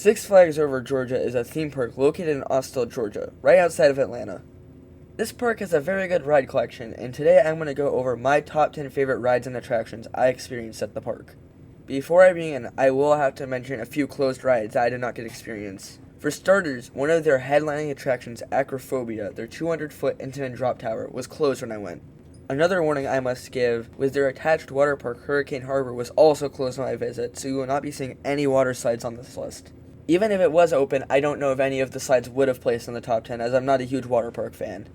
Six Flags Over Georgia is a theme park located in Austell, Georgia, right outside of Atlanta. This park has a very good ride collection, and today I'm going to go over my top 10 favorite rides and attractions I experienced at the park. Before I begin, I will have to mention a few closed rides that I did not get experience. For starters, one of their headlining attractions, Acrophobia, their 200-foot infinite drop tower, was closed when I went. Another warning I must give was their attached water park, Hurricane Harbor, was also closed on my visit, so you will not be seeing any water slides on this list. Even if it was open, I don't know if any of the slides would have placed in the top 10, as I'm not a huge water park fan.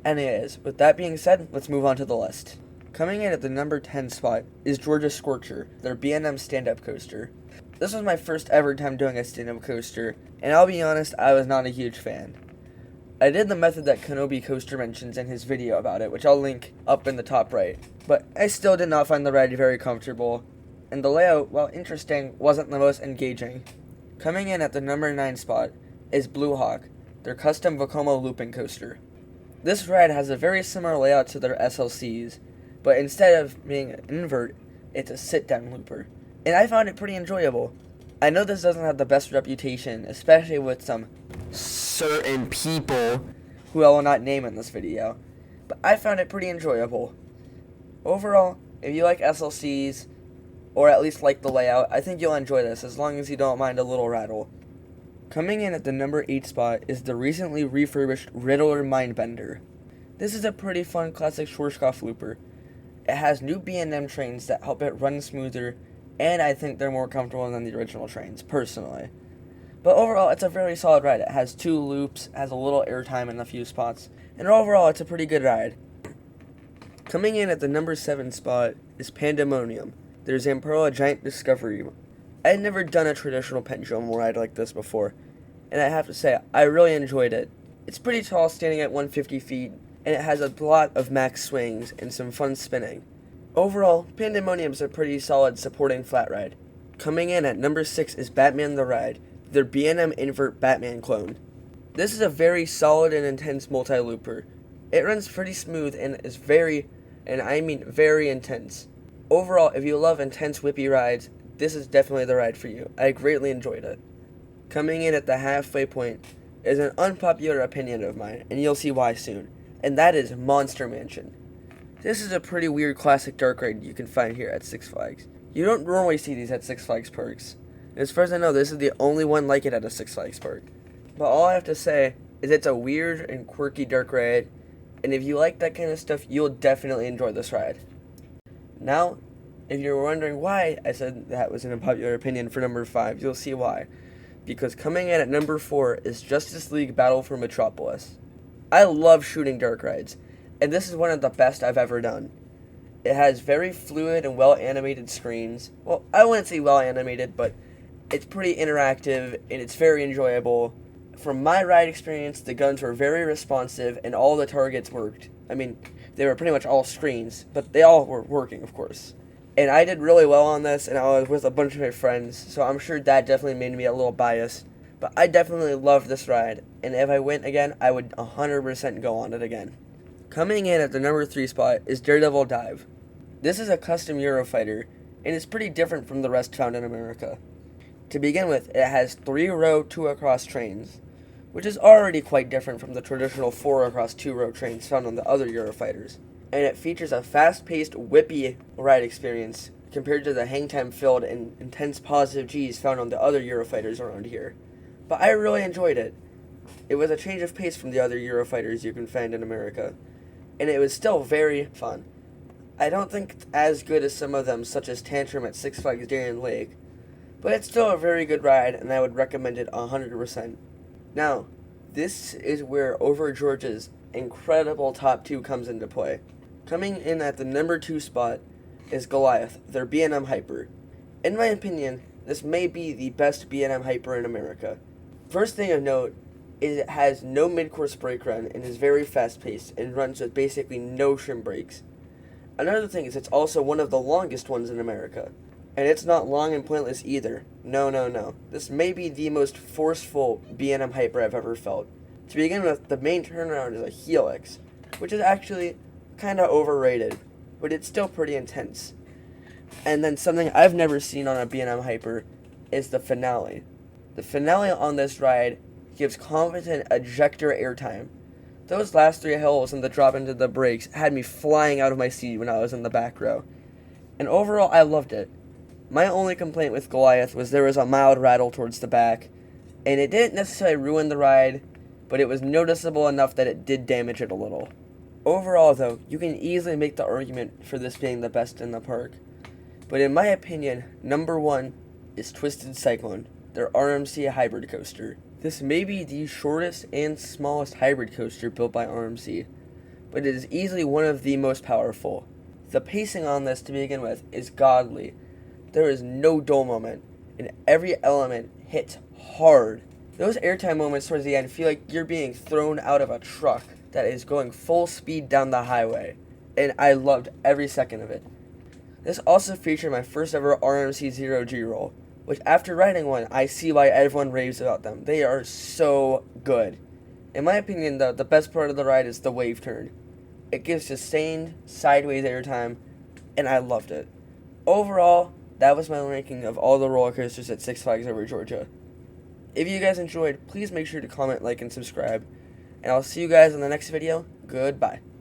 Anyways, with that being said, let's move on to the list. Coming in at the number 10 spot is Georgia Scorcher, their B&M stand-up coaster. This was my first ever time doing a stand-up coaster, and I'll be honest, I was not a huge fan. I did the method that Canobie Coaster mentions in his video about it, which I'll link up in the top right, but I still did not find the ride very comfortable, and the layout, while interesting, wasn't the most engaging. Coming in at the number 9 spot is Blue Hawk, their custom Vekoma looping coaster. This ride has a very similar layout to their SLCs, but instead of being an invert, it's a sit-down looper, and I found it pretty enjoyable. I know this doesn't have the best reputation, especially with some certain people who I will not name in this video, but I found it pretty enjoyable. Overall, if you like SLCs, or at least like the layout, I think you'll enjoy this, as long as you don't mind a little rattle. Coming in at the number 8 spot is the recently refurbished Riddler Mindbender. This is a pretty fun classic Schwarzkopf looper. It has new B&M trains that help it run smoother, and I think they're more comfortable than the original trains, personally. But overall, it's a very solid ride. It has 2 loops, has a little airtime in a few spots, and overall, it's a pretty good ride. Coming in at the number 7 spot is Pandemonium, their Zamperla Giant Discovery. I had never done a traditional pendulum ride like this before, and I have to say, I really enjoyed it. It's pretty tall, standing at 150 feet, and it has a lot of max swings and some fun spinning. Overall, Pandemonium's a pretty solid supporting flat ride. Coming in at number 6 is Batman the Ride, their B&M invert Batman clone. This is a very solid and intense multi-looper. It runs pretty smooth and is very intense. Overall, if you love intense whippy rides, this is definitely the ride for you. I greatly enjoyed it. Coming in at the halfway point is an unpopular opinion of mine, and you'll see why soon, and that is Monster Mansion. This is a pretty weird classic dark ride you can find here at Six Flags. You don't normally see these at Six Flags parks. As far as I know, this is the only one like it at a Six Flags park. But all I have to say is it's a weird and quirky dark ride, and if you like that kind of stuff, you'll definitely enjoy this ride. Now, if you're wondering why I said that was an unpopular opinion for number 5, you'll see why. Because coming in at number 4 is Justice League Battle for Metropolis. I love shooting dark rides, and this is one of the best I've ever done. It has very fluid and well-animated screens. Well, I wouldn't say well-animated, but it's pretty interactive, and it's very enjoyable. From my ride experience, the guns were very responsive, and all the targets worked. I mean, they were pretty much all screens, but they all were working, of course. And I did really well on this, and I was with a bunch of my friends, so I'm sure that definitely made me a little biased. But I definitely loved this ride, and if I went again, I would 100% go on it again. Coming in at the number 3 spot is Daredevil Dive. This is a custom Eurofighter, and it's pretty different from the rest found in America. To begin with, it has 3-row 2-across trains, which is already quite different from the traditional 4-across 2-row trains found on the other Eurofighters. And it features a fast-paced, whippy ride experience compared to the hang-time-filled and intense positive Gs found on the other Eurofighters around here. But I really enjoyed it. It was a change of pace from the other Eurofighters you can find in America, and it was still very fun. I don't think it's as good as some of them, such as Tantrum at Six Flags Darien Lake, but it's still a very good ride, and I would recommend it 100%. Now, this is where Over Georgia's incredible top 2 comes into play. Coming in at the number 2 spot is Goliath, their B&M Hyper. In my opinion, this may be the best B&M Hyper in America. First thing of note is it has no mid-course brake run and is very fast-paced and runs with basically no trim brakes. Another thing is it's also one of the longest ones in America. And it's not long and pointless either. No. This may be the most forceful B&M Hyper I've ever felt. To begin with, the main turnaround is a helix, which is actually kind of overrated, but it's still pretty intense. And then something I've never seen on a B&M Hyper is the finale. The finale on this ride gives confident ejector airtime. Those last 3 hills and the drop into the brakes had me flying out of my seat when I was in the back row. And overall, I loved it. My only complaint with Goliath was there was a mild rattle towards the back, and it didn't necessarily ruin the ride, but it was noticeable enough that it did damage it a little. Overall, though, you can easily make the argument for this being the best in the park. But in my opinion, number 1 is Twisted Cyclone, their RMC hybrid coaster. This may be the shortest and smallest hybrid coaster built by RMC, but it is easily one of the most powerful. The pacing on this, to begin with, is godly. There is no dull moment, and every element hits hard. Those airtime moments towards the end feel like you're being thrown out of a truck that is going full speed down the highway, and I loved every second of it. This also featured my first ever RMC 0G roll, which after riding one, I see why everyone raves about them. They are so good. In my opinion, though, the best part of the ride is the wave turn. It gives sustained sideways airtime, and I loved it. Overall, that was my ranking of all the roller coasters at Six Flags Over Georgia. If you guys enjoyed, please make sure to comment, like, and subscribe. And I'll see you guys in the next video. Goodbye.